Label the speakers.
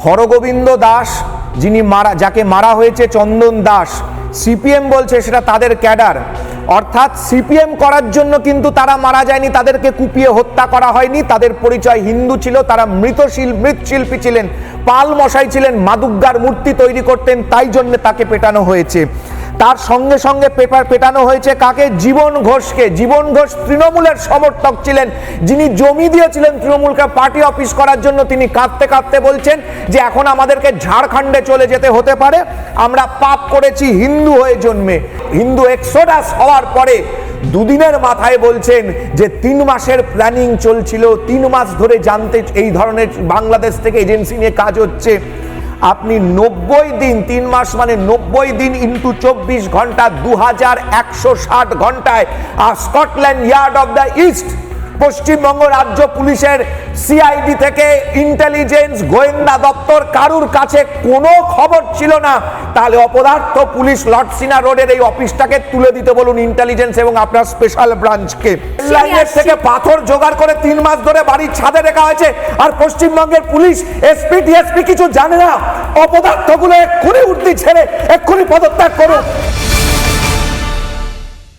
Speaker 1: হরগোবিন্দ দাস যিনি যাকে মারা হয়েছে চন্দন দাস, সিপিএম বলছে সেটা তাদের ক্যাডার, অর্থাৎ সিপিএম করার জন্য কিন্তু তারা মারা যায়নি, তাদেরকে কুপিয়ে হত্যা করা হয়নি। তাদের পরিচয় হিন্দু ছিল, তারা মৃৎশিল্পী ছিলেন, পাল মশাই ছিলেন, মা দুর্গার মূর্তি তৈরি করতেন, তাই জন্য তাকে পেটানো হয়েছে। তার সঙ্গে সঙ্গে পেটানো হয়েছে কাকে? জীবন ঘোষকে। জীবন ঘোষ তৃণমূলের সমর্থক ছিলেন, যিনি জমি দিয়েছিলেন তৃণমূলকে পার্টি অফিস করার জন্য। তিনি কাঁদতে কাঁদতে বলছেন যে এখন আমাদেরকে ঝাড়খণ্ডে চলে যেতে হতে পারে, আমরা পাপ করেছি হিন্দু হয়ে জন্মে। হিন্দু এক্সোডাস হওয়ার পরে দুদিনের মাথায় বলছেন যে 3 মাসের প্ল্যানিং চলছিল, 3 মাস ধরে জানতে এই ধরনের বাংলাদেশ থেকে এজেন্সি নিয়ে কাজ হচ্ছে। আপনি 90 দিন, 3 মাস মানে 90 দিন ইন্টু 24 ঘন্টা, 2160 ঘন্টায় Scotland yard of the east, Paschimbanga রাজ্য পুলিশের সিআইডি থেকে ইন্টেলিজেন্স গোয়েন্দা দপ্তর কারুর কাছে কোনো খবর ছিল না। তাহলে অপদার্থ পুলিশ লর্ডসিনা রোডের এই অফিসটাকে তুলে দিতে বলুন ইন্টেলিজেন্স এবং আপনার স্পেশাল ব্রাঞ্চকে। লাইনের থেকে পাথর জোগাড় করে 3 মাস ধরে বাড়ির ছাদে রেখা হয়েছে, আর পশ্চিমবঙ্গের পুলিশ এসপি ডিএসপি কিছু জানে না। অপদার্থগুলো এক্ষুনি উর্দি ছেড়ে এক্ষুনি পদত্যাগ করুন।